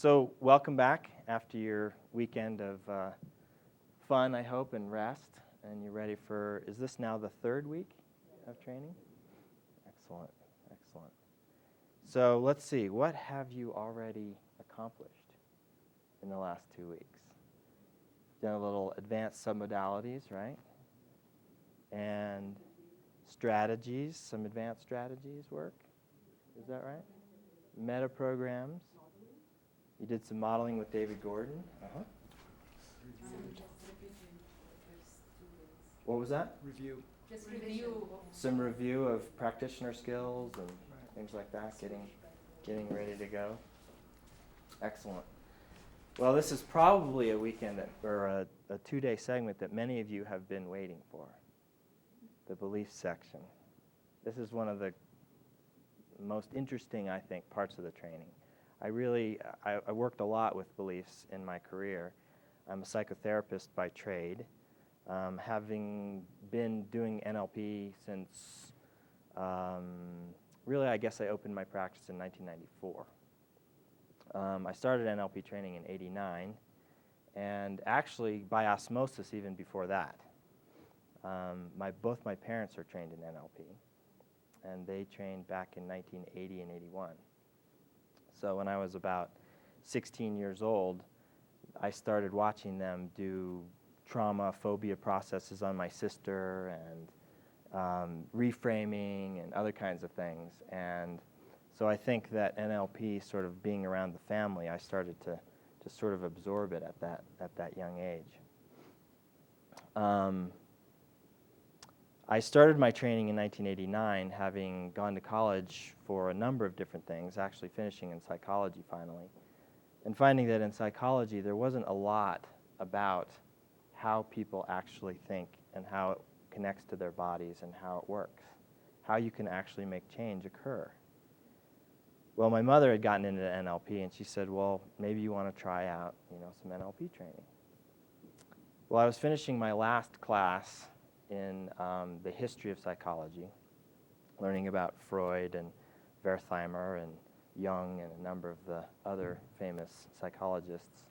So welcome back after your weekend of fun, I hope, and rest. And you're ready for, is this now the third week of training? Excellent, excellent. So let's see, what have you already accomplished in the last 2 weeks? Done a little advanced submodalities, right? And strategies, some advanced strategies work. Is that right? Meta programs. You did some modeling with David Gordon. What was that? Review. Just review. Some review of practitioner skills and things like that, getting ready to go. Excellent. Well, this is probably a weekend or a 2-day segment that many of you have been waiting for, the belief section. This is one of the most interesting, I think, parts of the training. I worked a lot with beliefs in my career. I'm a psychotherapist by trade, having been doing NLP since, really, I guess I opened my practice in 1994. I started NLP training in '89, and actually by osmosis even before that. Both my parents are trained in NLP, and they trained back in 1980 and '81. So when I was about 16 years old, I started watching them do trauma, phobia processes on my sister, and reframing and other kinds of things. And so I think that NLP sort of being around the family, I started to sort of absorb it at that young age. I started my training in 1989, having gone to college for a number of different things, actually finishing in psychology finally, and finding that in psychology there wasn't a lot about how people actually think and how it connects to their bodies and how it works, how you can actually make change occur. Well, my mother had gotten into NLP, and she said, well, maybe you want to try out, some NLP training. Well, I was finishing my last class in the history of psychology, learning about Freud and Wertheimer and Jung and a number of the other famous psychologists.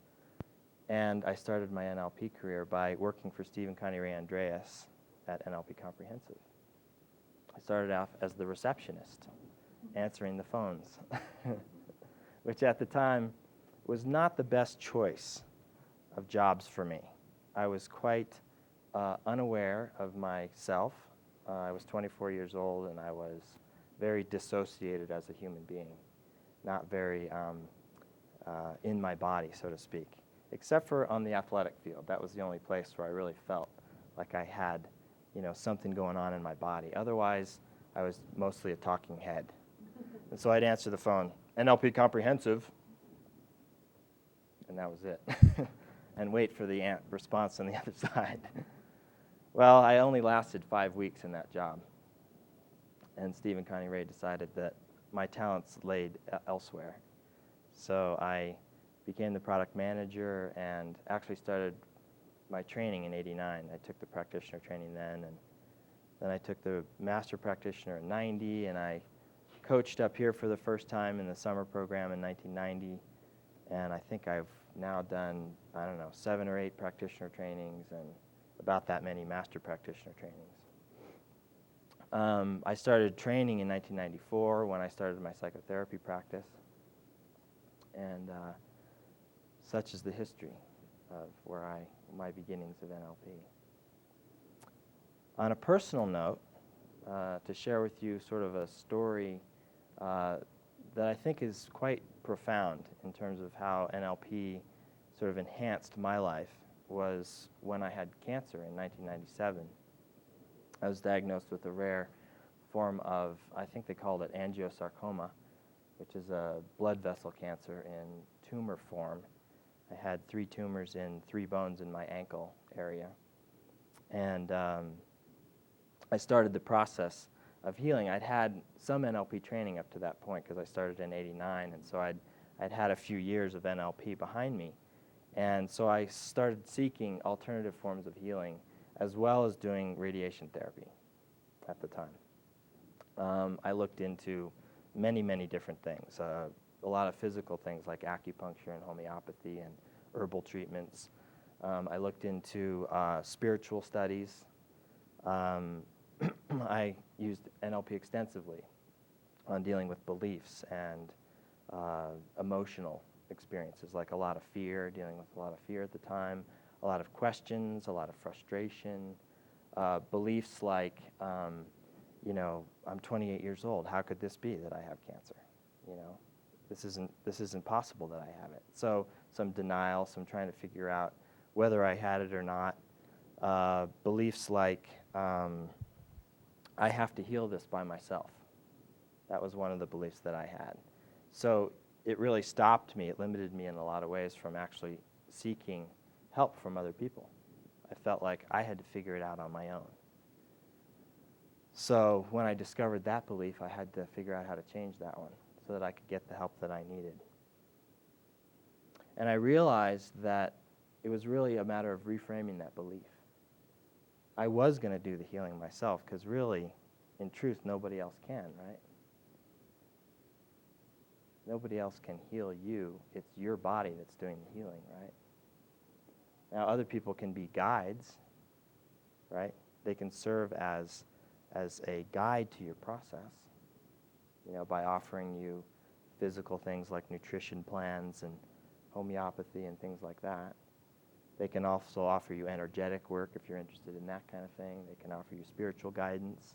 And I started my NLP career by working for Stephen Connie Ray Andreas at NLP Comprehensive. I started off as the receptionist, answering the phones, which at the time was not the best choice of jobs for me. I was quite unaware of myself. I was 24 years old, and I was very dissociated as a human being, not very in my body, so to speak, except for on the athletic field. That was the only place where I really felt like I had, something going on in my body. Otherwise, I was mostly a talking head. And so I'd answer the phone, NLP Comprehensive, and that was it, and wait for the response on the other side. Well, I only lasted 5 weeks in that job, and Stephen Connie Ray decided that my talents laid elsewhere. So I became the product manager and actually started my training in '89. I took the practitioner training then, and then I took the master practitioner in '90, and I coached up here for the first time in the summer program in 1990, and I think I've now done, 7 or 8 practitioner trainings and about that many master practitioner trainings. I started training in 1994 when I started my psychotherapy practice, and such is the history of my beginnings of NLP. On a personal note, to share with you sort of a story that I think is quite profound in terms of how NLP sort of enhanced my life, was when I had cancer in 1997. I was diagnosed with a rare form of, I think they called it angiosarcoma, which is a blood vessel cancer in tumor form. I had 3 tumors in 3 bones in my ankle area. And I started the process of healing. I'd had some NLP training up to that point because I started in '89, and so I'd had a few years of NLP behind me. And so I started seeking alternative forms of healing as well as doing radiation therapy at the time. I looked into many, many different things. a lot of physical things like acupuncture and homeopathy and herbal treatments. I looked into spiritual studies. I used NLP extensively on dealing with beliefs and emotional experiences, like a lot of fear, dealing with a lot of fear at the time, a lot of questions, a lot of frustration, beliefs like, I'm 28 years old. How could this be that I have cancer? This isn't possible that I have it. So some denial, some trying to figure out whether I had it or not. Beliefs like, I have to heal this by myself. That was one of the beliefs that I had. So it really stopped me. It limited me in a lot of ways from actually seeking help from other people. I felt like I had to figure it out on my own. So when I discovered that belief, I had to figure out how to change that one so that I could get the help that I needed. And I realized that it was really a matter of reframing that belief. I was going to do the healing myself because really, in truth, nobody else can, right? Nobody else can heal you. It's your body that's doing the healing, right? Now, other people can be guides, right? They can serve as a guide to your process, by offering you physical things like nutrition plans and homeopathy and things like that. They can also offer you energetic work if you're interested in that kind of thing. They can offer you spiritual guidance,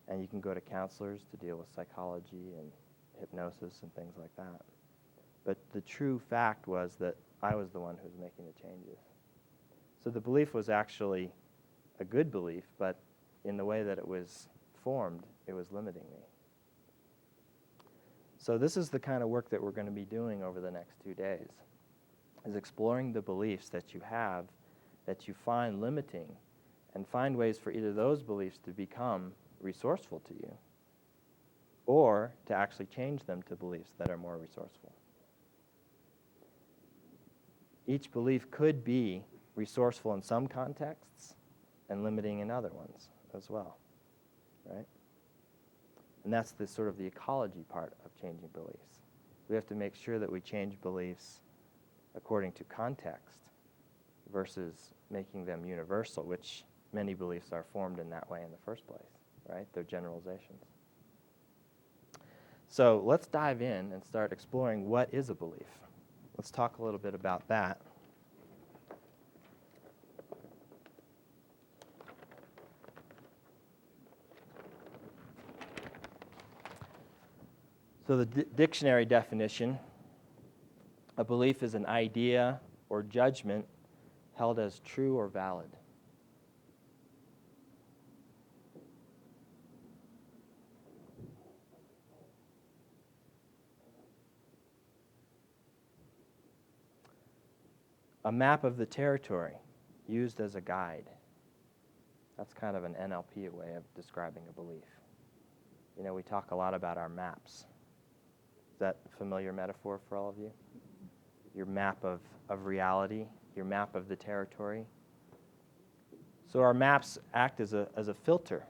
and you can go to counselors to deal with psychology and hypnosis and things like that. But the true fact was that I was the one who was making the changes. So the belief was actually a good belief, but in the way that it was formed, it was limiting me. So this is the kind of work that we're going to be doing over the next 2 days, is exploring the beliefs that you have, that you find limiting, and find ways for either those beliefs to become resourceful to you, or to actually change them to beliefs that are more resourceful. Each belief could be resourceful in some contexts and limiting in other ones as well, right? And that's the sort of the ecology part of changing beliefs. We have to make sure that we change beliefs according to context versus making them universal, which many beliefs are formed in that way in the first place, right? They're generalizations. So let's dive in and start exploring what is a belief. Let's talk a little bit about that. So the dictionary definition, a belief is an idea or judgment held as true or valid. A map of the territory used as a guide. That's kind of an NLP way of describing a belief. We talk a lot about our maps. Is that a familiar metaphor for all of you? Your map of reality, your map of the territory. So our maps act as a filter.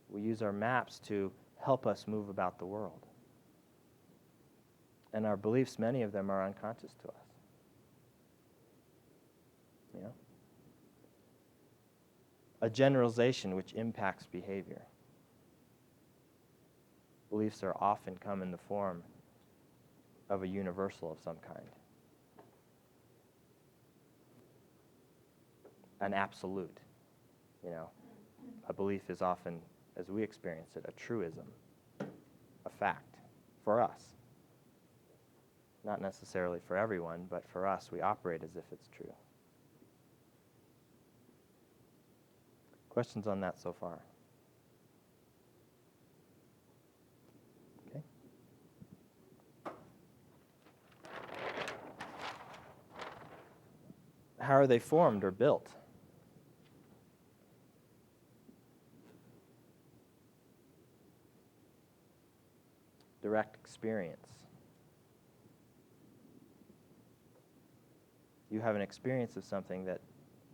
We use our maps to help us move about the world. And our beliefs, many of them are unconscious to us. A generalization which impacts behavior. Beliefs are often come in the form of a universal of some kind. An absolute. A belief is often, as we experience it, a truism, a fact for us. Not necessarily for everyone, but for us, we operate as if it's true. Questions on that so far? Okay. How are they formed or built? Direct experience. You have an experience of something that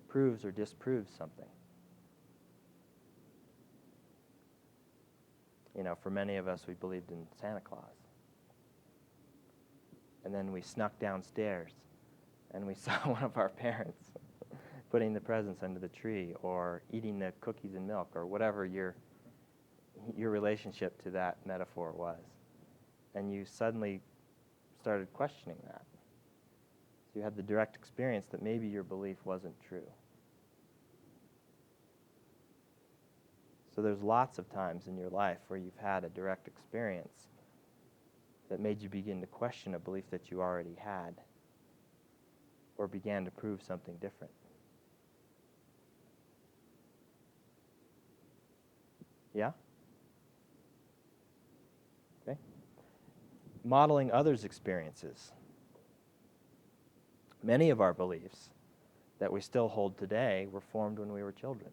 proves or disproves something. For many of us, we believed in Santa Claus. And then we snuck downstairs and we saw one of our parents putting the presents under the tree or eating the cookies and milk or whatever your relationship to that metaphor was. And you suddenly started questioning that. So you had the direct experience that maybe your belief wasn't true. So there's lots of times in your life where you've had a direct experience that made you begin to question a belief that you already had or began to prove something different. Yeah? Okay. Modeling others' experiences. Many of our beliefs that we still hold today were formed when we were children.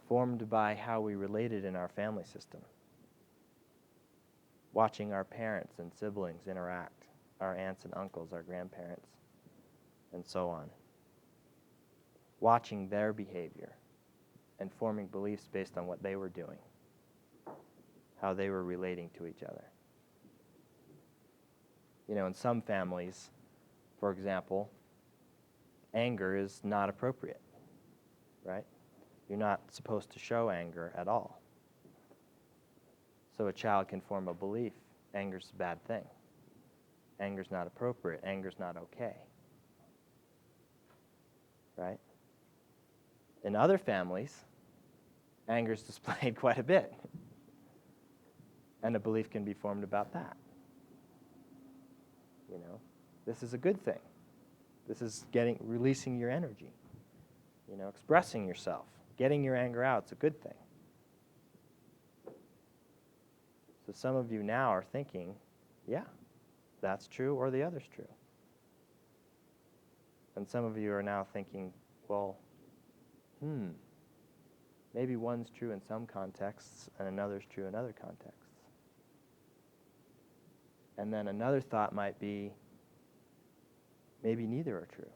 Formed by how we related in our family system. Watching our parents and siblings interact, our aunts and uncles, our grandparents, and so on. Watching their behavior and forming beliefs based on what they were doing, how they were relating to each other. In some families, for example, anger is not appropriate, right? You're not supposed to show anger at all. So a child can form a belief, anger's a bad thing. Anger's not appropriate, anger's not okay. Right? In other families, anger's displayed quite a bit. And a belief can be formed about that. This is a good thing. This is releasing your energy. Expressing yourself. Getting your anger out, it's a good thing. So some of you now are thinking, yeah, that's true or the other's true. And some of you are now thinking, well, maybe one's true in some contexts and another's true in other contexts. And then another thought might be, maybe neither are true.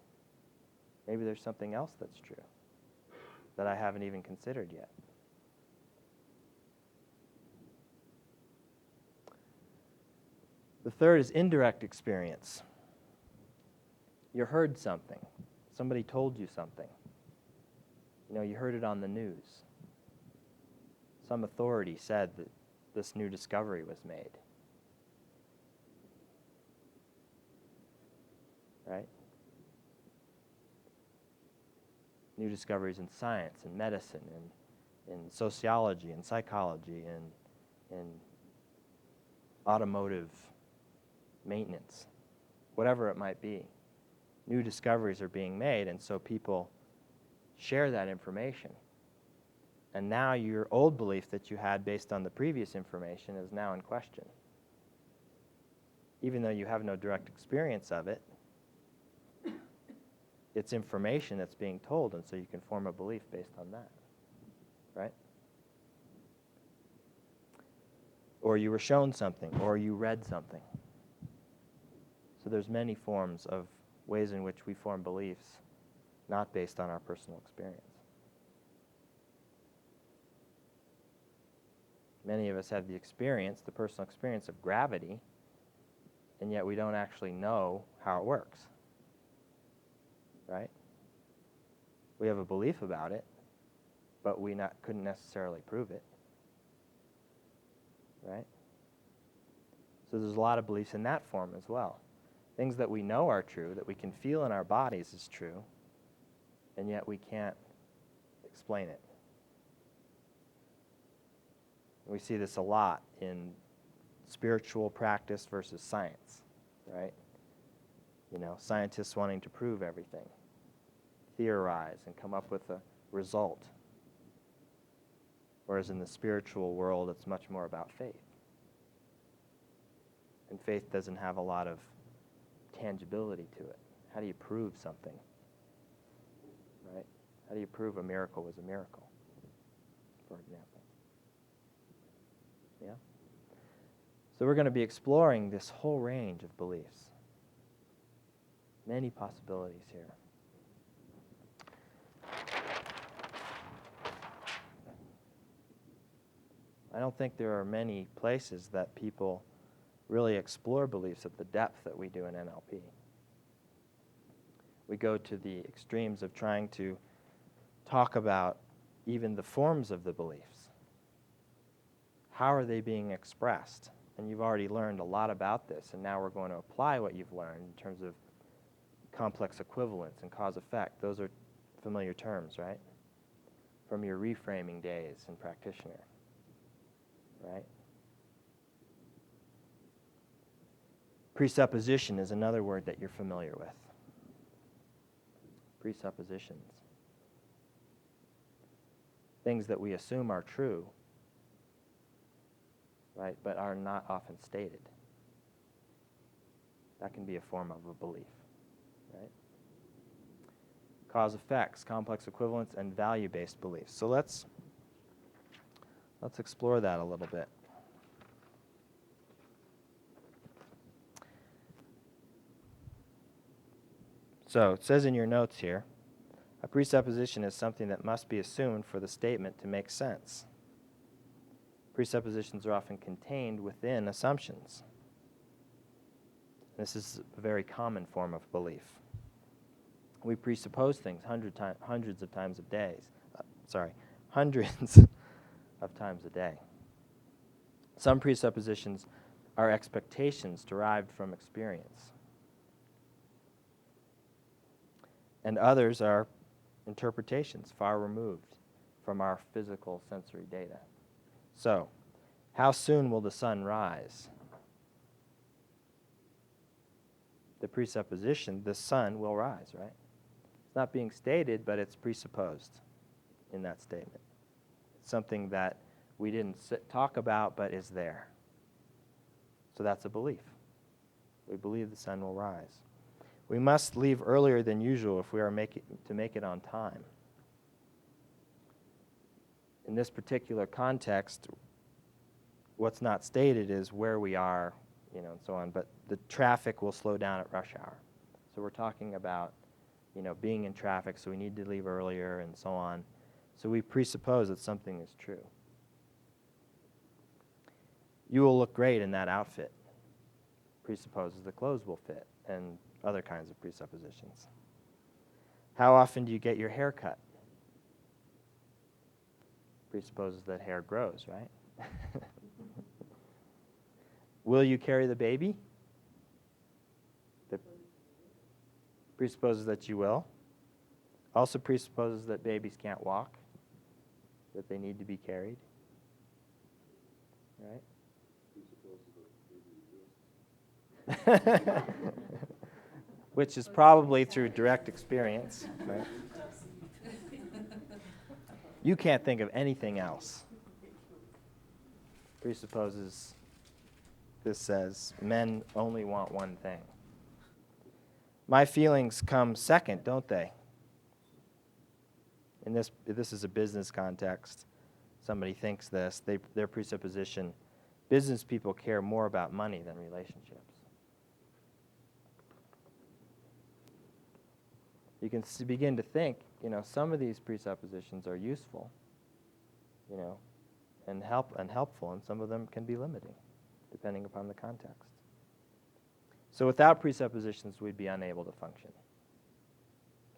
Maybe there's something else that's true that I haven't even considered yet. The third is indirect experience. You heard something. Somebody told you something. You heard it on the news. Some authority said that this new discovery was made. Right? New discoveries in science and medicine and in sociology and psychology and in automotive maintenance, whatever it might be. New discoveries are being made, and so people share that information. And now your old belief that you had based on the previous information is now in question. Even though you have no direct experience of it, it's information that's being told, and so you can form a belief based on that, right? Or you were shown something, or you read something. So there's many forms of ways in which we form beliefs not based on our personal experience. Many of us have the personal experience of gravity, and yet we don't actually know how it works. Right? We have a belief about it, but we couldn't necessarily prove it. Right? So there's a lot of beliefs in that form as well. Things that we know are true, that we can feel in our bodies is true, and yet we can't explain it. We see this a lot in spiritual practice versus science, right? Scientists wanting to prove everything, theorize and come up with a result. Whereas in the spiritual world, it's much more about faith. And faith doesn't have a lot of tangibility to it. How do you prove something? Right? How do you prove a miracle was a miracle, for example? Yeah? So we're going to be exploring this whole range of beliefs. Many possibilities here. I don't think there are many places that people really explore beliefs at the depth that we do in NLP. We go to the extremes of trying to talk about even the forms of the beliefs. How are they being expressed? And you've already learned a lot about this, and now we're going to apply what you've learned in terms of complex equivalence and cause-effect. Those are familiar terms, right? From your reframing days in Practitioner, right? Presupposition is another word that you're familiar with. Presuppositions. Things that we assume are true, right, but are not often stated. That can be a form of a belief, right? Cause effects, complex equivalence, and value-based beliefs. So let's explore that a little bit. So it says in your notes here, a presupposition is something that must be assumed for the statement to make sense. Presuppositions are often contained within assumptions. This is a very common form of belief. We presuppose things hundreds of times a day. Hundreds of times a day. Some presuppositions are expectations derived from experience. And others are interpretations far removed from our physical sensory data. So, how soon will the sun rise? The presupposition, the sun will rise, right? It's not being stated, but it's presupposed in that statement. It's something that we didn't talk about, but is there. So that's a belief. We believe the sun will rise. We must leave earlier than usual if we are to make it on time. In this particular context, what's not stated is where we are, and so on, but the traffic will slow down at rush hour. So we're talking about, being in traffic, so we need to leave earlier and so on. So we presuppose that something is true. You will look great in that outfit. Presupposes the clothes will fit, and other kinds of presuppositions. How often do you get your hair cut? Presupposes that hair grows, right? Will you carry the baby? That presupposes that you will. Also presupposes that babies can't walk, that they need to be carried. Right? Which is probably through direct experience, right? You can't think of anything else. Presupposes, this says, men only want one thing. My feelings come second, don't they? In this is a business context. Somebody thinks this, their presupposition, business people care more about money than relationships. You can begin to think, some of these presuppositions are useful, and helpful, and some of them can be limiting, depending upon the context. So without presuppositions, we'd be unable to function.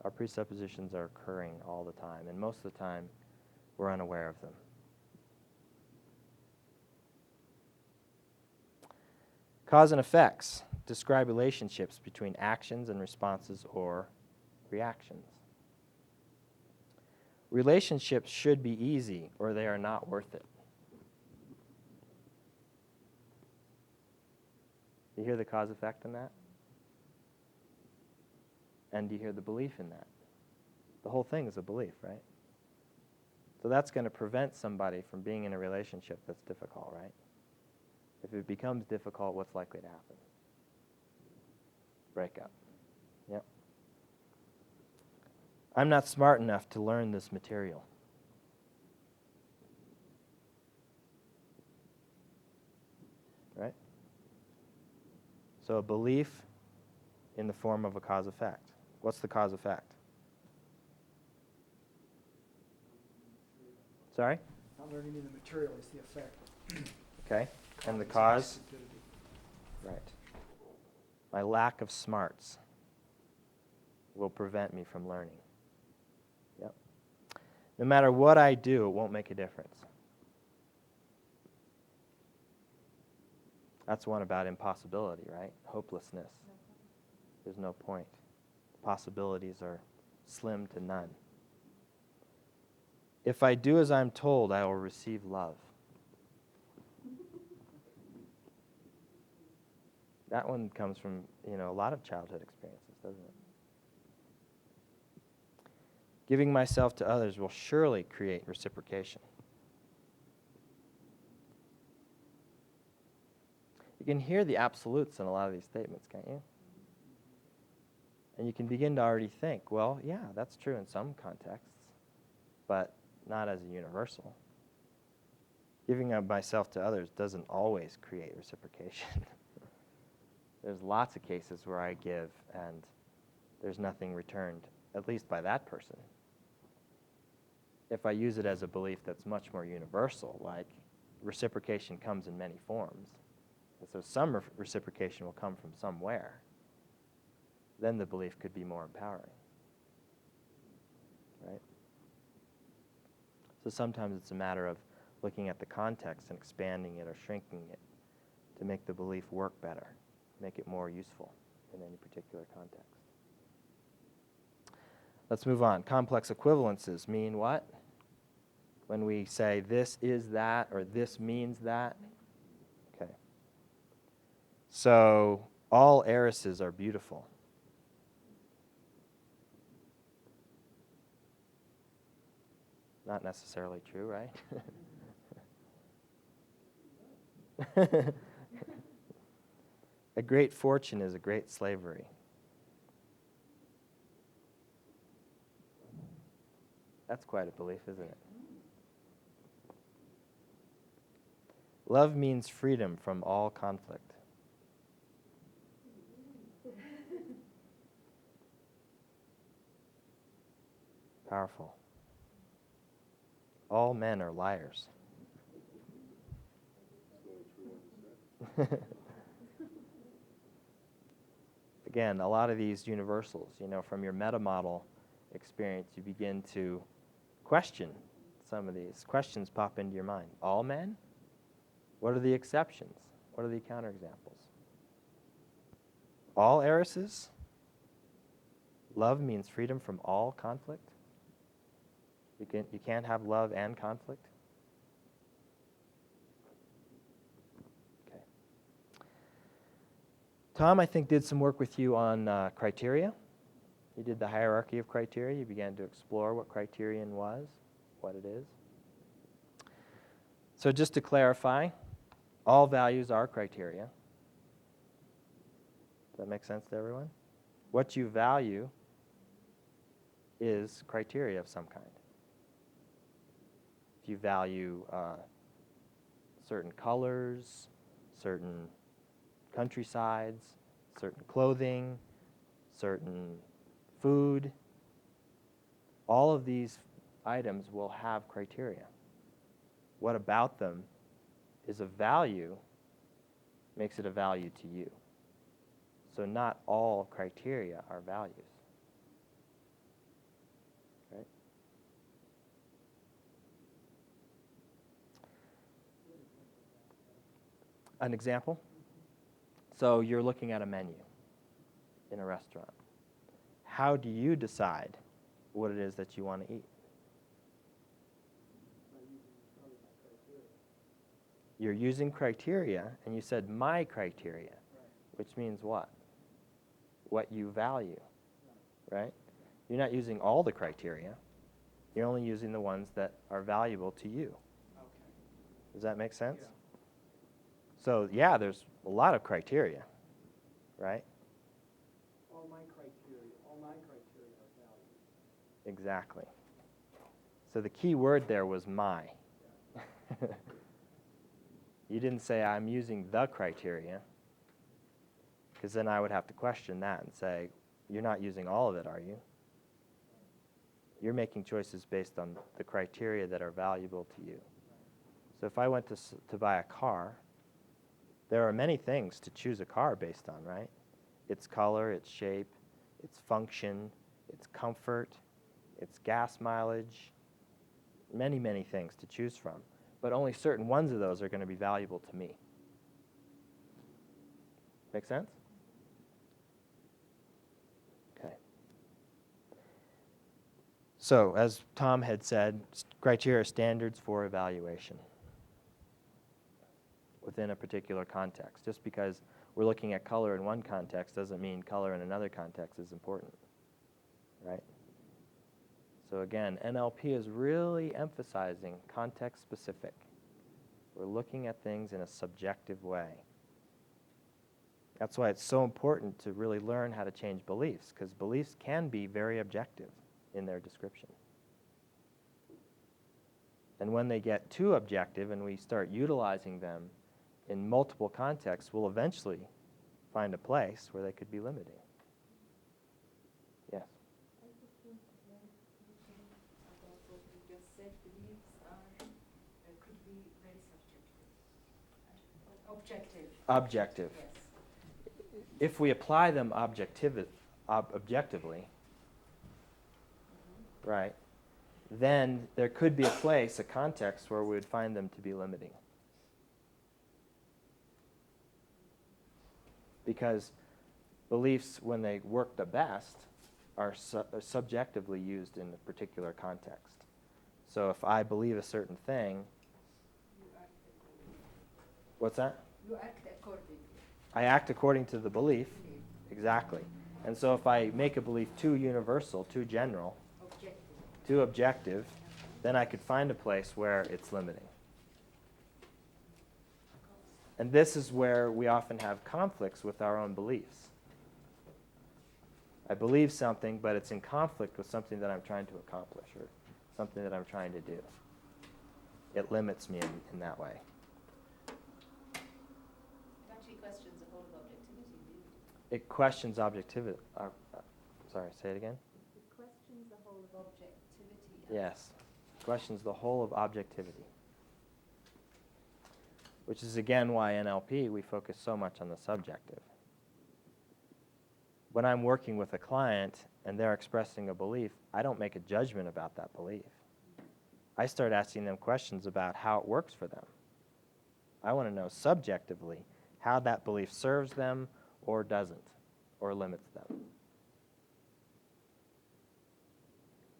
Our presuppositions are occurring all the time, and most of the time, we're unaware of them. Cause and effects describe relationships between actions and responses or reactions. Relationships should be easy, or they are not worth it. You hear the cause effect in that? And do you hear the belief in that? The whole thing is a belief, right? So that's going to prevent somebody from being in a relationship that's difficult, right? If it becomes difficult, what's likely to happen? Breakup. Yep. I'm not smart enough to learn this material. Right? So a belief in the form of a cause-effect. What's the cause-effect? Sorry? How not learning in the material is the effect. Okay. And the Causes cause? stupidity. Right. My lack of smarts will prevent me from learning. Yep. No matter what I do, it won't make a difference. That's one about impossibility, right? Hopelessness. There's no point. Possibilities are slim to none. If I do as I'm told, I will receive love. That one comes from, a lot of childhood experiences, doesn't it? Giving myself to others will surely create reciprocation. You can hear the absolutes in a lot of these statements, can't you? And you can begin to already think, well, yeah, that's true in some contexts, but not as a universal. Giving of myself to others doesn't always create reciprocation. There's lots of cases where I give and there's nothing returned, at least by that person. If I use it as a belief that's much more universal, like reciprocation comes in many forms, and so some reciprocation will come from somewhere, then the belief could be more empowering, right? So sometimes it's a matter of looking at the context and expanding it or shrinking it to make the belief work better, make it more useful in any particular context. Let's move on. Complex equivalences mean what? When we say this is that or this means that. Okay. So all heiresses are beautiful. Not necessarily true, right? A great fortune is a great slavery. That's quite a belief, isn't it? Love means freedom from all conflict. Powerful. All men are liars. Again, a lot of these universals, from your meta model experience, you begin to question some of these. Questions pop into your mind. All men? What are the exceptions? What are the counterexamples? All heiresses? Love means freedom from all conflict? You can't have love and conflict? Okay. Tom, I think, did some work with you on criteria. You did the hierarchy of criteria. You began to explore what criterion was, what it is. So just to clarify, all values are criteria. Does that make sense to everyone? What you value is criteria of some kind. If you value certain colors, certain countrysides, certain clothing, certain food, all of these items will have criteria. What about them is of value makes it a value to you. So not all criteria are values. Right? An example? So you're looking at a menu in a restaurant. How do you decide what it is that you want to eat? You're using criteria, and you said my criteria, which means what? What you value, right? You're not using all the criteria. You're only using the ones that are valuable to you. Okay. Does that make sense? Yeah. So, yeah, there's a lot of criteria, right? All my criteria are values. Exactly. So the key word there was my. You didn't say I'm using the criteria, because then I would have to question that and say, you're not using all of it, are you? You're making choices based on the criteria that are valuable to you. So if I went to buy a car, there are many things to choose a car based on, right? Its color, its shape, its function, its comfort, its gas mileage, many, many things to choose from. But only certain ones of those are going to be valuable to me. Make sense? Okay. So, as Tom had said, criteria are standards for evaluation within a particular context. Just because we're looking at color in one context doesn't mean color in another context is important, right? So again, NLP is really emphasizing context specific. We're looking at things in a subjective way. That's why it's so important to really learn how to change beliefs, because beliefs can be very objective in their description. And when they get too objective and we start utilizing them in multiple contexts, we'll eventually find a place where they could be limiting. Yes? I just want to clarify about what you just said. Beliefs could be very subjective. Objective. Objective. Yes. If we apply them objectively, right, then there could be a place, a context, where we would find them to be limiting. Because beliefs, when they work the best, are subjectively used in a particular context. So if I believe a certain thing, You act accordingly. what's that? You act accordingly. I act according to the belief. Exactly. And so if I make a belief too universal, too general, Objective. too objective, then I could find a place where it's limiting. And this is where we often have conflicts with our own beliefs. I believe something, but it's in conflict with something that I'm trying to accomplish or something that I'm trying to do. It limits me in that way. It actually questions the whole of objectivity, really. It questions objectivity. Sorry, say it again? It questions the whole of objectivity. Yes. Questions the whole of objectivity. Which is again why in NLP we focus so much on the subjective. When I'm working with a client and they're expressing a belief, I don't make a judgment about that belief. I start asking them questions about how it works for them. I want to know subjectively how that belief serves them or doesn't, or limits them.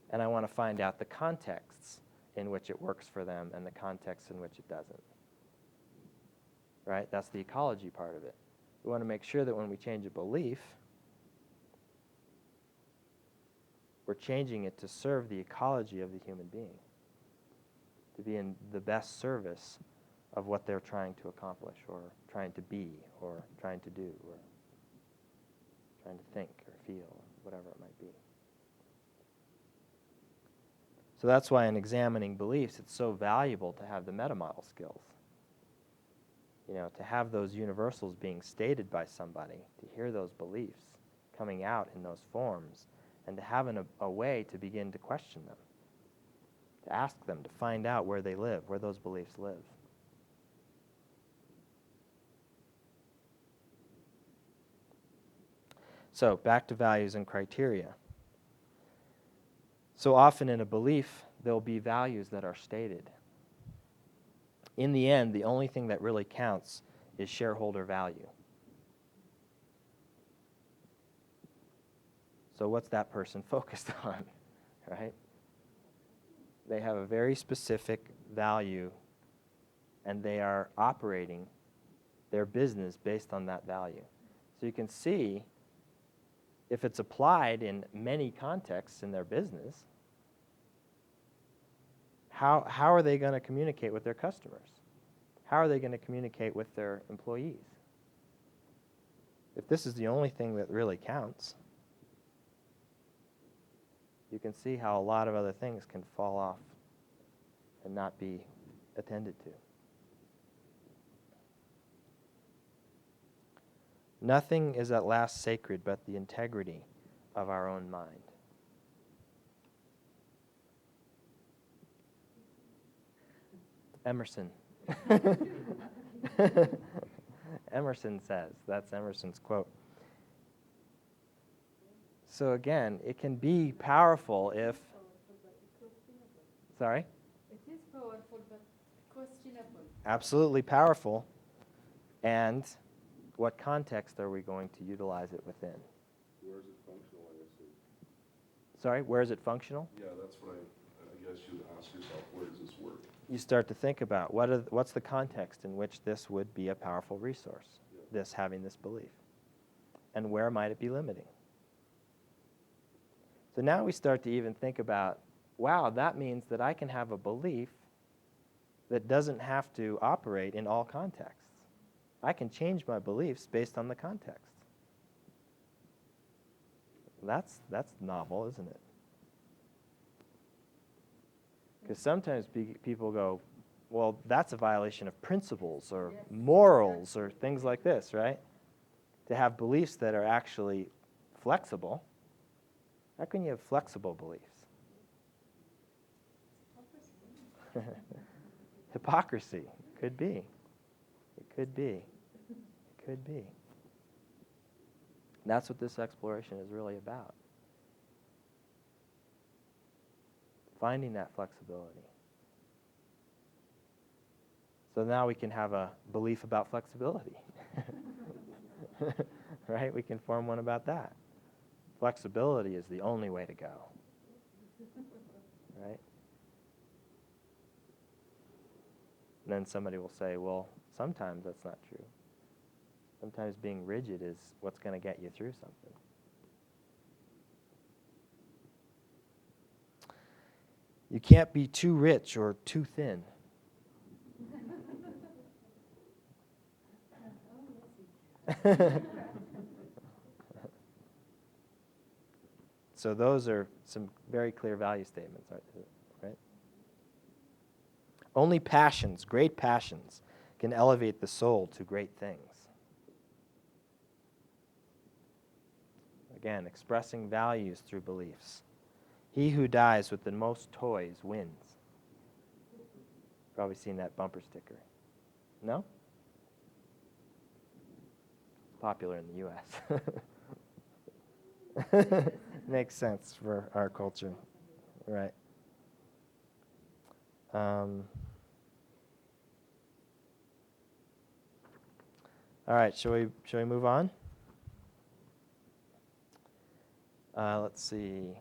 And I want to find out the contexts in which it works for them and the contexts in which it doesn't. Right? That's the ecology part of it. We want to make sure that when we change a belief, we're changing it to serve the ecology of the human being, to be in the best service of what they're trying to accomplish or trying to be or trying to do or trying to think or feel, or whatever it might be. So that's why in examining beliefs, it's so valuable to have the meta-model skills. You know, to have those universals being stated by somebody, to hear those beliefs coming out in those forms, and to have a way to begin to question them, to ask them, to find out where they live, where those beliefs live. So, back to values and criteria. So often in a belief, there'll be values that are stated. In the end, the only thing that really counts is shareholder value. So what's that person focused on, right? They have a very specific value, and they are operating their business based on that value. So you can see if it's applied in many contexts in their business, how are they going to communicate with their customers? How are they going to communicate with their employees? If this is the only thing that really counts, you can see how a lot of other things can fall off and not be attended to. Nothing is at last sacred but the integrity of our own mind. Emerson Emerson says. That's Emerson's quote. So again, it can be powerful if... Sorry? It is powerful, but questionable. Absolutely powerful. And what context are we going to utilize it within? Where is it functional, I guess? Sorry, where is it functional? Yeah, that's what I guess you'd ask yourself, where does this work? You start to think about what's the context in which this would be a powerful resource, this having this belief, and where might it be limiting? So now we start to even think about, wow, that means that I can have a belief that doesn't have to operate in all contexts. I can change my beliefs based on the context. That's novel, isn't it? Because sometimes people go, well, that's a violation of principles or morals or things like this, right? To have beliefs that are actually flexible. How can you have flexible beliefs? Hypocrisy. Could be. It could be. It could be. That's what this exploration is really about. Finding that flexibility. So now we can have a belief about flexibility. Right? We can form one about that. Flexibility is the only way to go. Right? And then somebody will say, well, sometimes that's not true. Sometimes being rigid is what's going to get you through something. You can't be too rich or too thin. So those are some very clear value statements, right? Only passions, great passions, can elevate the soul to great things. Again, expressing values through beliefs. He who dies with the most toys wins. Probably seen that bumper sticker. No? Popular in the U.S. Makes sense for our culture. Right. All right, shall we move on? Let's see.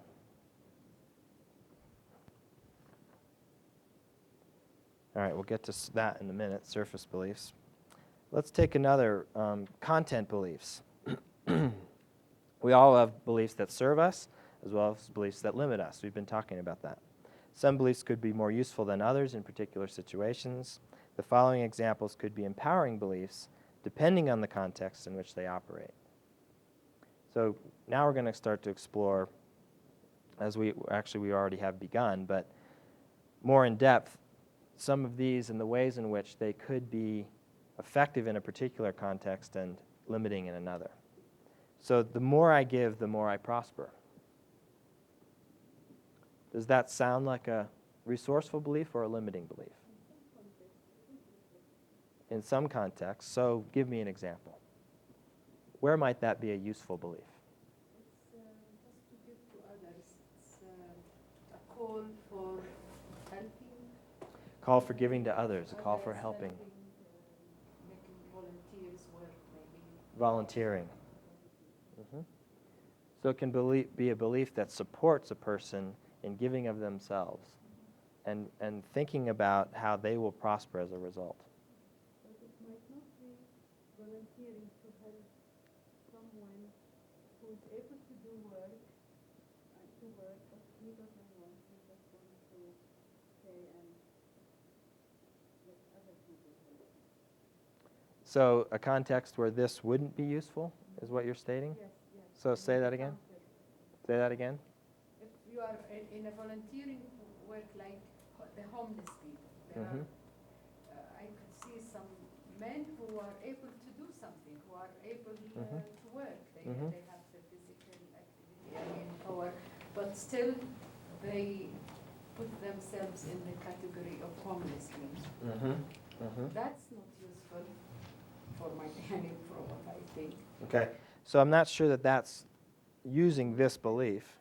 All right, we'll get to that in a minute, surface beliefs. Let's take another, content beliefs. We all have beliefs that serve us, as well as beliefs that limit us. We've been talking about that. Some beliefs could be more useful than others in particular situations. The following examples could be empowering beliefs, depending on the context in which they operate. So now we're going to start to explore, as we already have begun, but more in depth, some of these and the ways in which they could be effective in a particular context and limiting in another. So the more I give, the more I prosper. Does that sound like a resourceful belief or a limiting belief? In some contexts. So give me an example. Where might that be a useful belief? It's just to give to others. It's a call for helping. Call for giving to others, a call for helping. Making volunteers work, maybe. Volunteering. So it can be a belief that supports a person in giving of themselves and thinking about how they will prosper as a result. But it might not be volunteering to help someone who is able to do work, but he doesn't want, he just wants to stay and let other people help him. So a context where this wouldn't be useful is what you're stating? Yes. So say that again. Say that again. If you are in a volunteering work like the homeless people, there are, I could see some men who are able to do something, who are able to work. They have the physical activity and power, but still they put themselves in the category of homelessness. Mhm. That's not useful for my planning, for what I think. Okay. So I'm not sure that that's using this belief.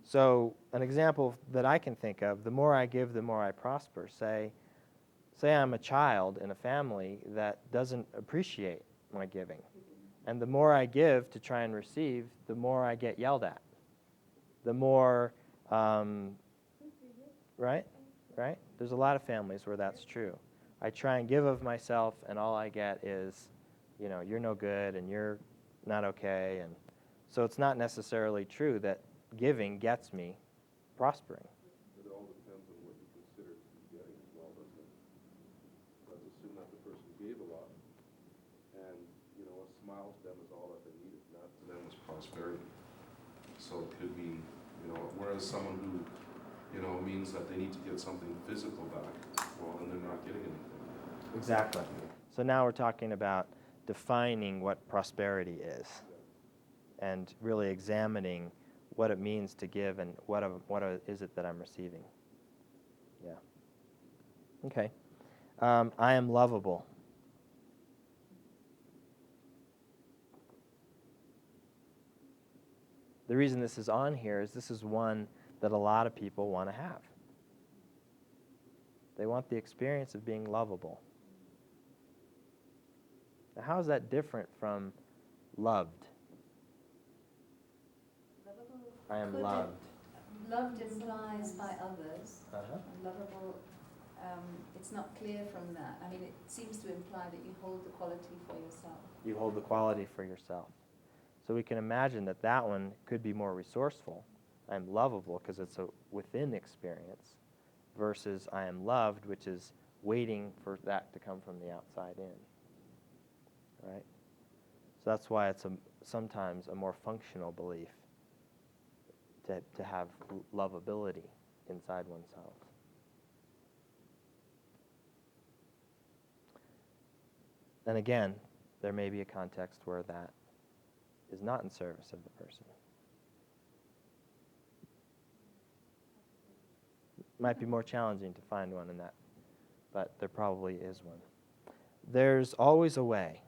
So an example that I can think of, the more I give, the more I prosper. Say I'm a child in a family that doesn't appreciate my giving. And the more I give to try and receive, the more I get yelled at. The more, right? Right? There's a lot of families where that's true. I try and give of myself, and all I get is, you're no good, and you're not okay. And so it's not necessarily true that giving gets me prospering. It all depends on what you consider to be getting as well, doesn't it? Let's assume that the person gave a lot, and, a smile to them is all that they needed. That to them was prosperity. So it could mean, whereas someone who, means that they need to get something physical back, well, then they're not getting anything. Exactly. So now we're talking about defining what prosperity is and really examining what it means to give and what is it that I'm receiving. Yeah. Okay. I am lovable. The reason this is on here is this is one that a lot of people want to have. They want the experience of being lovable. Now, how is that different from loved? Lovable. I am Could it- loved. Loved implies by others. Uh-huh. And lovable, it's not clear from that. I mean, it seems to imply that you hold the quality for yourself. You hold the quality for yourself. So we can imagine that that one could be more resourceful. I'm lovable because it's a within experience versus I am loved, which is waiting for that to come from the outside in. Right? So that's why it's sometimes a more functional belief to have lovability inside oneself. And again, there may be a context where that is not in service of the person. Might be more challenging to find one in that, but there probably is one. There's always a way.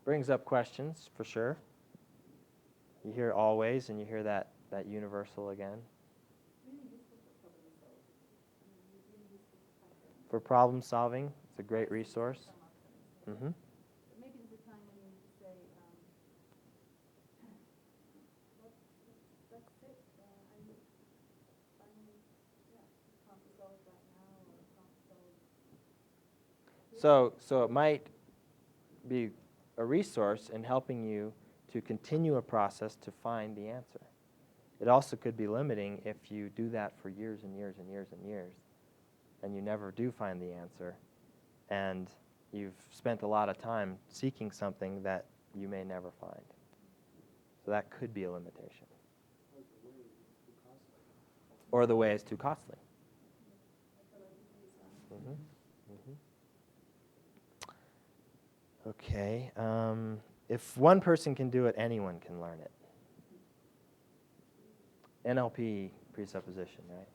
Brings up questions, for sure. You hear always, and you hear that universal again. For problem solving, it's a great resource. Mm-hmm. Maybe there's a time when you need to say, that's it. I finally, can't resolve right now, or can't resolve. So it might be a resource in helping you to continue a process to find the answer. It also could be limiting if you do that for years and years and years and years, and you never do find the answer, and you've spent a lot of time seeking something that you may never find. So that could be a limitation. Or the way is too costly. Mm-hmm. Mm-hmm. Okay. If one person can do it, anyone can learn it. NLP presupposition, right?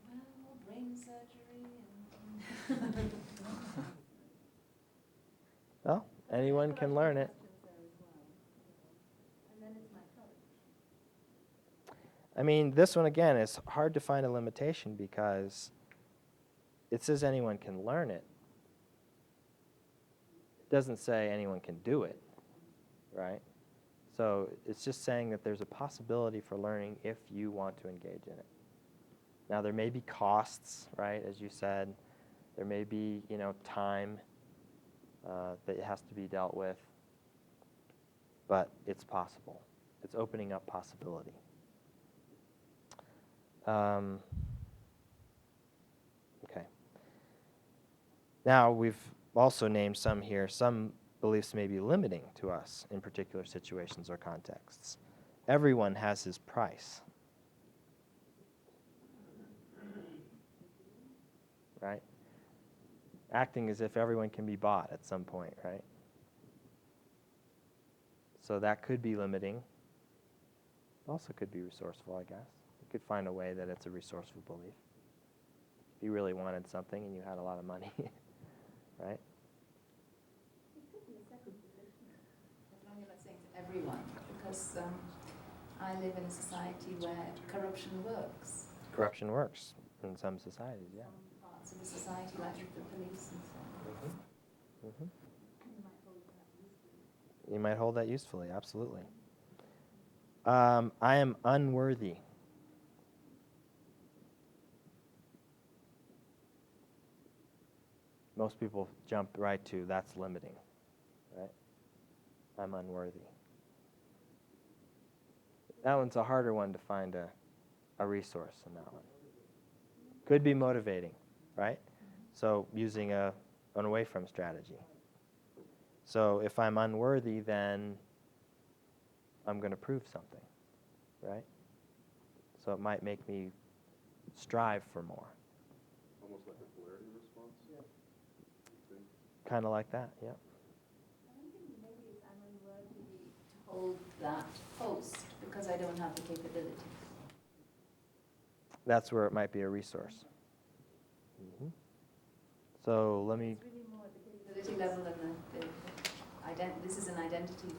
Well, brain surgery and... Well, anyone can learn it. And then it's my courage. I mean, this one, again, is hard to find a limitation because it says anyone can learn it. It doesn't say anyone can do it, right? So it's just saying that there's a possibility for learning if you want to engage in it. Now, there may be costs, right, as you said. There may be, time that has to be dealt with. But it's possible. It's opening up possibility. Okay. Now, we've also named some here. Some beliefs may be limiting to us in particular situations or contexts. Everyone has his price. Right? Acting as if everyone can be bought at some point, right? So that could be limiting. Also could be resourceful, I guess. You could find a way that it's a resourceful belief. If you really wanted something and you had a lot of money, right? It could be a second position, as long as you're not saying to everyone, because I live in a society where corruption works. Corruption works in some societies, yeah. Some parts of the society, like with the police and so on. Mm-hmm. You might hold that usefully. You might hold that usefully, absolutely. I am unworthy. Most people jump right to that's limiting, right? I'm unworthy. That one's a harder one to find a resource in that one. Could be motivating, right? So using an away from strategy. So if I'm unworthy, then I'm going to prove something, right? So it might make me strive for more. Almost like a polarity response? Yeah. Kind of like that, yeah. I'm thinking maybe it's I'm unworthy to hold that post because I don't have the capability. That's where it might be a resource. So let me... It's really more at the capability level than this is an identity.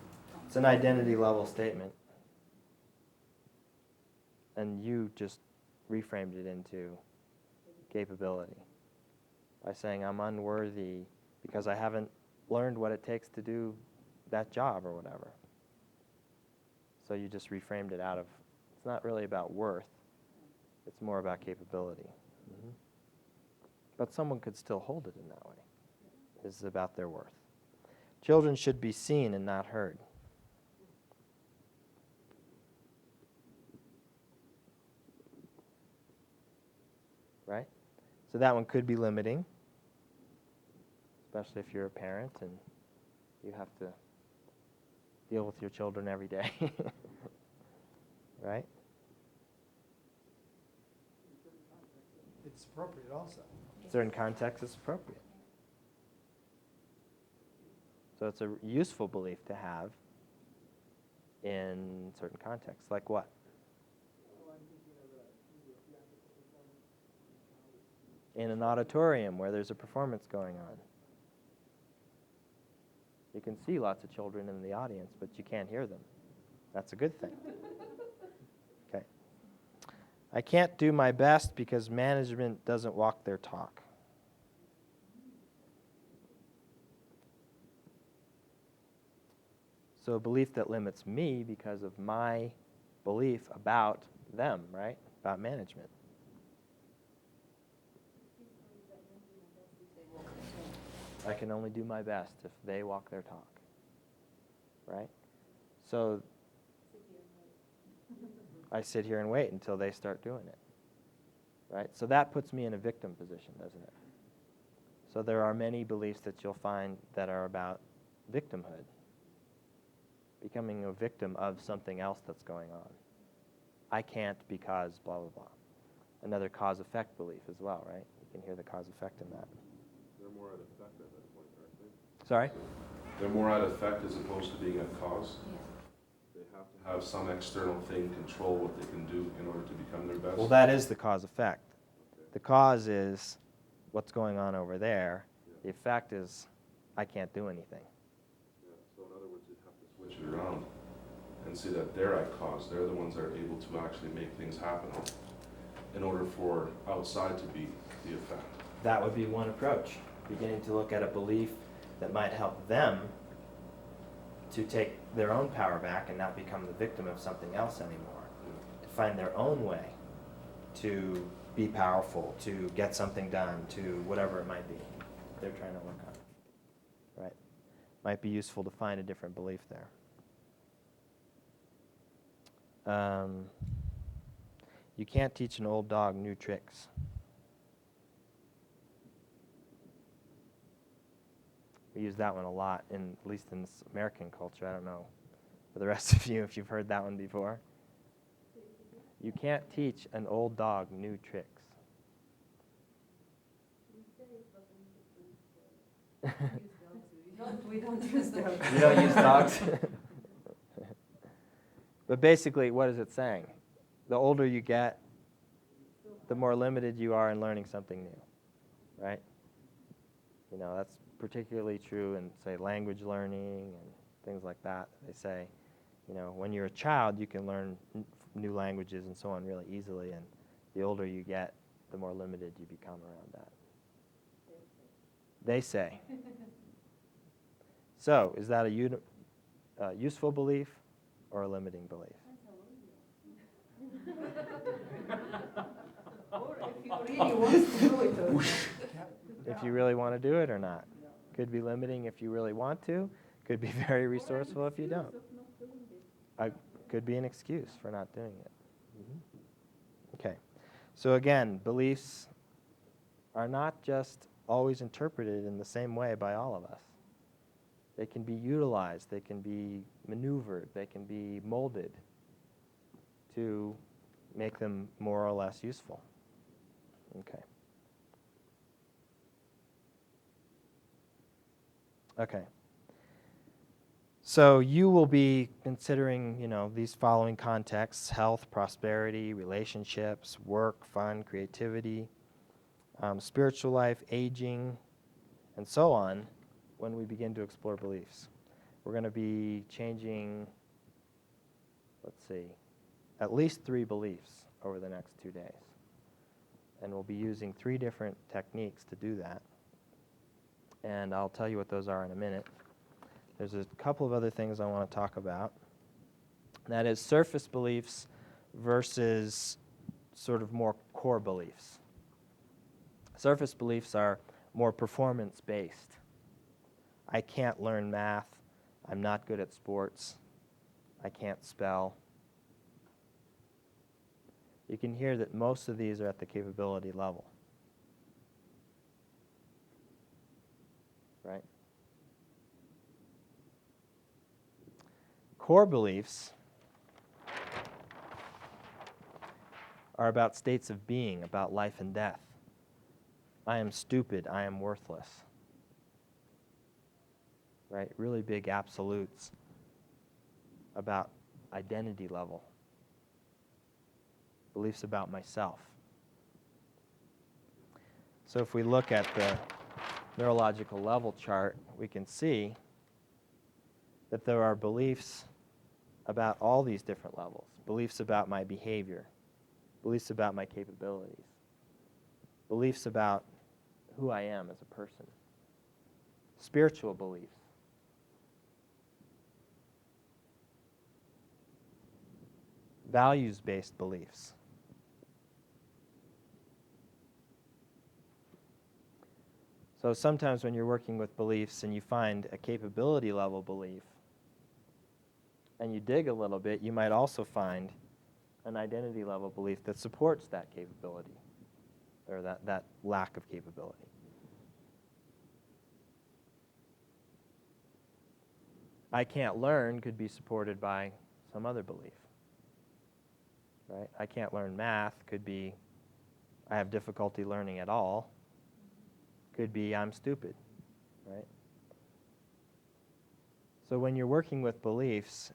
It's an identity level statement. And you just reframed it into capability by saying I'm unworthy because I haven't learned what it takes to do that job or whatever. So you just reframed it out of, it's not really about worth, it's more about capability. But someone could still hold it in that way. It's about their worth. Children should be seen and not heard. Right? So that one could be limiting, especially if you're a parent and you have to deal with your children every day. Right? It's appropriate also. Certain contexts, it's appropriate. So it's a useful belief to have in certain contexts. Like what? Well, I'm thinking of maybe a theatrical performance. In an auditorium where there's a performance going on. You can see lots of children in the audience, but you can't hear them. That's a good thing. Okay. I can't do my best because management doesn't walk their talk. So a belief that limits me because of my belief about them, right? About management. I can only do my best if they walk their talk, right? So I sit here and wait until they start doing it, right? So that puts me in a victim position, doesn't it? So there are many beliefs that you'll find that are about victimhood, becoming a victim of something else that's going on. I can't because blah, blah, blah. Another cause-effect belief as well, right? You can hear the cause-effect in that. They're more at effect at that point, aren't they? Sorry? They're more at effect as opposed to being at cause. Yeah. They have to have some external thing control what they can do in order to become their best. Well, that is the cause-effect. Okay. The cause is what's going on over there. Yeah. The effect is I can't do anything. Yeah. So in other words, you'd have to switch it around and see that they're at cause. They're the ones that are able to actually make things happen in order for outside to be the effect. That would be one approach, beginning to look at a belief that might help them to take their own power back and not become the victim of something else anymore, to find their own way to be powerful, to get something done, to whatever it might be they're trying to work on. Right? Might be useful to find a different belief there. You can't teach an old dog new tricks. We use that one a lot, at least in this American culture. I don't know for the rest of you if you've heard that one before. You can't teach an old dog new tricks. We don't use dogs. You don't use dogs? But basically, what is it saying? The older you get, the more limited you are in learning something new, right? You know, that's particularly true in, say, language learning and things like that. They say, you know, when you're a child, you can learn new languages and so on really easily, and the older you get, the more limited you become around that. They say. So, is that a useful belief or a limiting belief? Or if you really want to do it or not. If you really want to do it or not. Could be limiting if you really want to. Could be very resourceful if you don't. Could be an excuse for not doing it. Okay. So again, beliefs are not just always interpreted in the same way by all of us. They can be utilized, they can be maneuvered, they can be molded to make them more or less useful. Okay. Okay. So you will be considering, you know, these following contexts: health, prosperity, relationships, work, fun, creativity, spiritual life, aging, and so on when we begin to explore beliefs. We're going to be changing, let's see, at least 3 beliefs over the next 2 days. And we'll be using 3 different techniques to do that. And I'll tell you what those are in a minute. There's a couple of other things I want to talk about. That is surface beliefs versus sort of more core beliefs. Surface beliefs are more performance-based. I can't learn math. I'm not good at sports. I can't spell. You can hear that most of these are at the capability level. Right? Core beliefs are about states of being, about life and death. I am stupid, I am worthless. Right? Really big absolutes about identity level. Beliefs about myself. So if we look at the neurological level chart, we can see that there are beliefs about all these different levels. Beliefs about my behavior. Beliefs about my capabilities. Beliefs about who I am as a person. Spiritual beliefs. Values-based beliefs. So sometimes when you're working with beliefs and you find a capability level belief and you dig a little bit, you might also find an identity level belief that supports that capability or that lack of capability. I can't learn could be supported by some other belief. Right? I can't learn math could be I have difficulty learning at all. Could be I'm stupid, right? So when you're working with beliefs,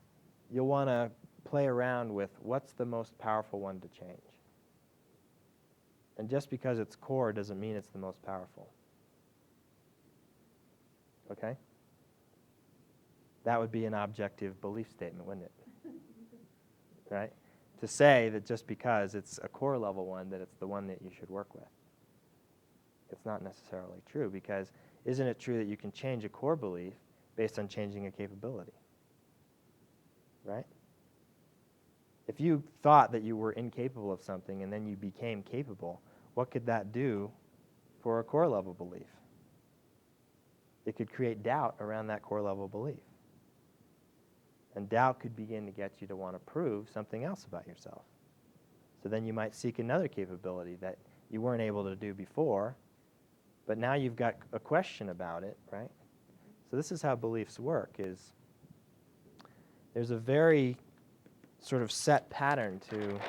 you'll want to play around with what's the most powerful one to change. And just because it's core doesn't mean it's the most powerful. Okay? That would be an objective belief statement, wouldn't it? Right? To say that just because it's a core level one, that it's the one that you should work with. It's not necessarily true, because isn't it true that you can change a core belief based on changing a capability? Right? If you thought that you were incapable of something and then you became capable, what could that do for a core level belief? It could create doubt around that core level belief. And doubt could begin to get you to want to prove something else about yourself. So then you might seek another capability that you weren't able to do before, but now you've got a question about it, right? So this is how beliefs work, is there's a very sort of set pattern to,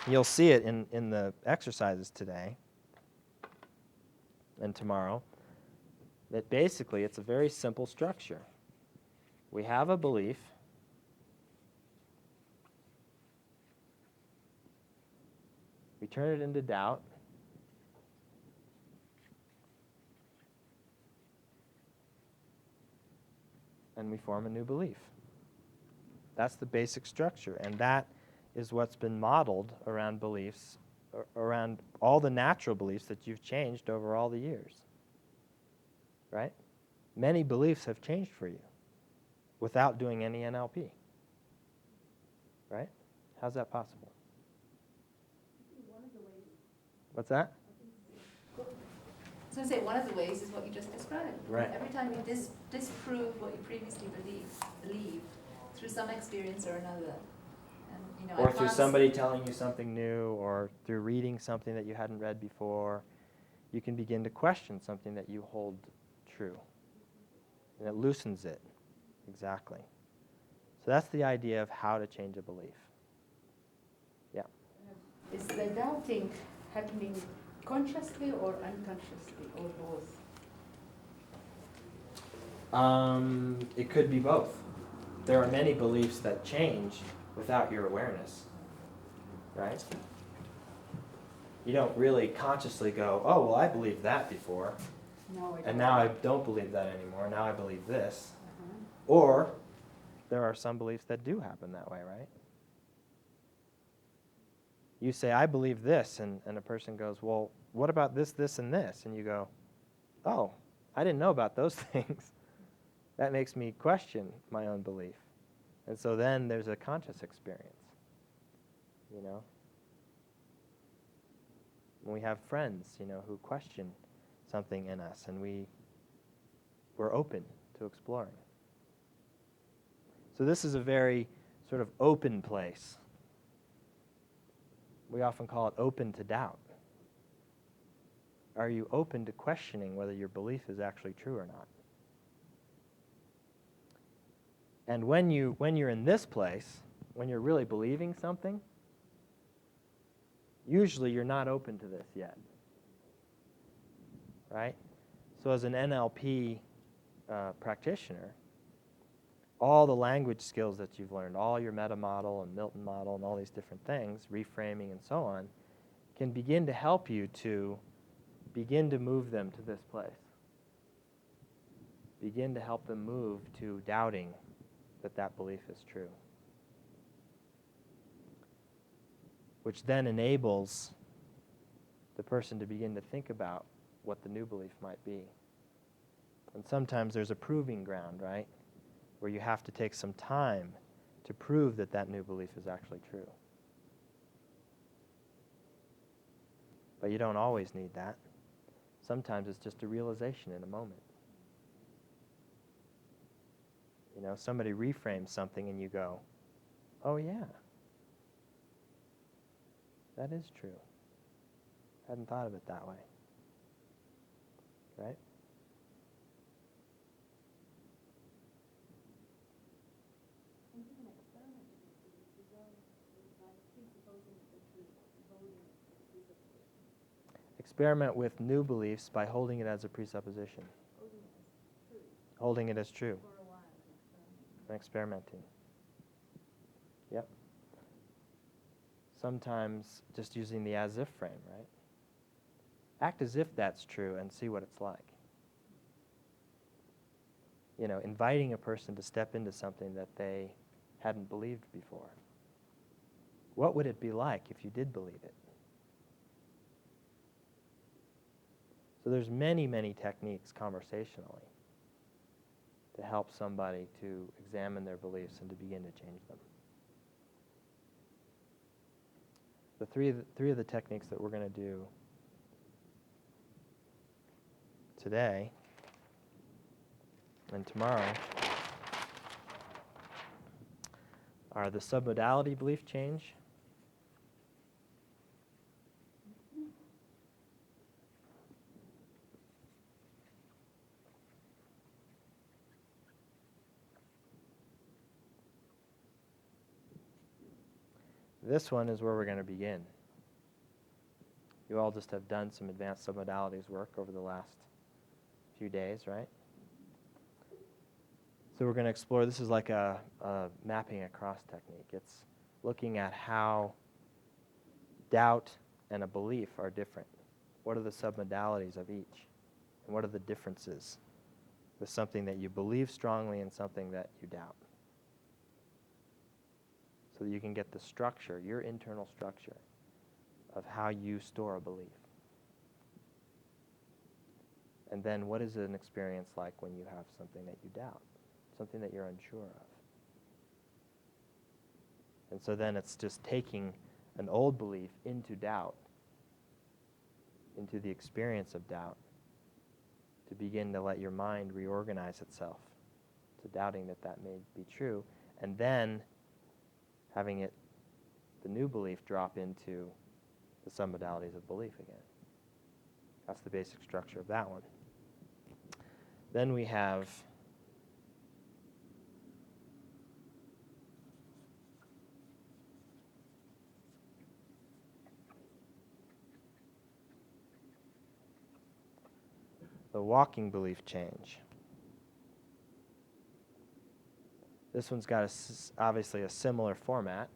you'll see it in the exercises today and tomorrow, that basically it's a very simple structure. We have a belief, We turn it into doubt. And we form a new belief. That's the basic structure, and that is what's been modeled around beliefs, around all the natural beliefs that you've changed over all the years. Right? Many beliefs have changed for you without doing any NLP. Right? How's that possible? What's that? So I say one of the ways is what you just described. Right. Every time you disprove what you previously believed through some experience or another. And, Or through somebody telling you something new, or through reading something that you hadn't read before, you can begin to question something that you hold true. And it loosens it. Exactly. So that's the idea of how to change a belief. Yeah. Is the doubting happening consciously or unconsciously, or both? It could be both. There are many beliefs that change without your awareness, right? You don't really consciously go, oh, well, I believed that before, No, I and don't. now I don't believe that anymore. Now I believe this. Uh-huh. Or there are some beliefs that do happen that way, right? You say, I believe this, and a person goes, well, what about this, this, and this? And you go, oh, I didn't know about those things. That makes me question my own belief. And so then there's a conscious experience, you know? When we have friends, you know, who question something in us, and we're open to exploring. So this is a very sort of open place. We often call it open to doubt. Are you open to questioning whether your belief is actually true or not? And when you're in this place, when you're really believing something, usually you're not open to this yet. Right? So as an NLP practitioner, all the language skills that you've learned, all your meta model and Milton model and all these different things, reframing and so on, can begin to help you to begin to move them to this place. Begin to help them move to doubting that that belief is true. Which then enables the person to begin to think about what the new belief might be. And sometimes there's a proving ground, right? Where you have to take some time to prove that that new belief is actually true. But you don't always need that. Sometimes it's just a realization in a moment. You know, somebody reframes something and you go, oh yeah, that is true. Hadn't thought of it that way. Right? Experiment with new beliefs by holding it as a presupposition. Holding it as true. For a while And experimenting. Yep. Sometimes just using the as if frame, right? Act as if that's true and see what it's like. You know, inviting a person to step into something that they hadn't believed before. What would it be like if you did believe it? So there's many, many techniques conversationally to help somebody to examine their beliefs and to begin to change them. The three of the techniques that we're going to do today and tomorrow are the submodality belief change, this one is where we're going to begin. You all just have done some advanced submodalities work over the last few days, right? So we're going to explore, this is like a mapping across technique. It's looking at how doubt and a belief are different? What are the submodalities of each? And what are the differences with something that you believe strongly and something that you doubt? So that you can get the structure, your internal structure, of how you store a belief. And then what is an experience like when you have something that you doubt, something that you're unsure of? And so then it's just taking an old belief into doubt, into the experience of doubt, to begin to let your mind reorganize itself to doubting that that may be true, and then having it, the new belief, drop into the submodalities of belief again. That's the basic structure of that one. Then we have the walking belief change. This one's got obviously a similar format.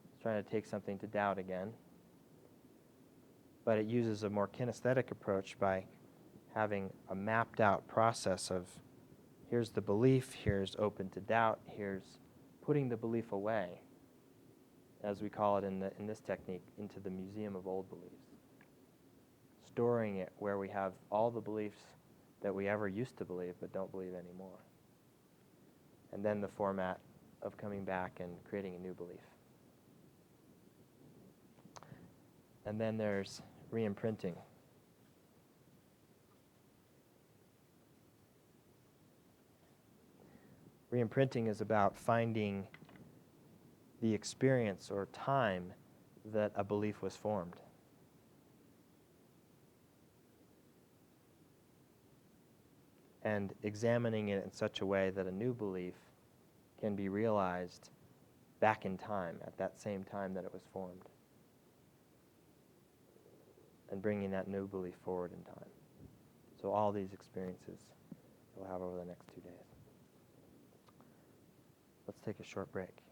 It's trying to take something to doubt again. But it uses a more kinesthetic approach by having a mapped out process of here's the belief, here's open to doubt, here's putting the belief away, as we call it in this technique, into the museum of old beliefs. Storing it where we have all the beliefs that we ever used to believe but don't believe anymore. And then the format of coming back and creating a new belief. And then there's re-imprinting. Re-imprinting is about finding the experience or time that a belief was formed. And examining it in such a way that a new belief can be realized back in time, at that same time that it was formed. And bringing that new belief forward in time. So all these experiences we'll have over the next 2 days. Let's take a short break.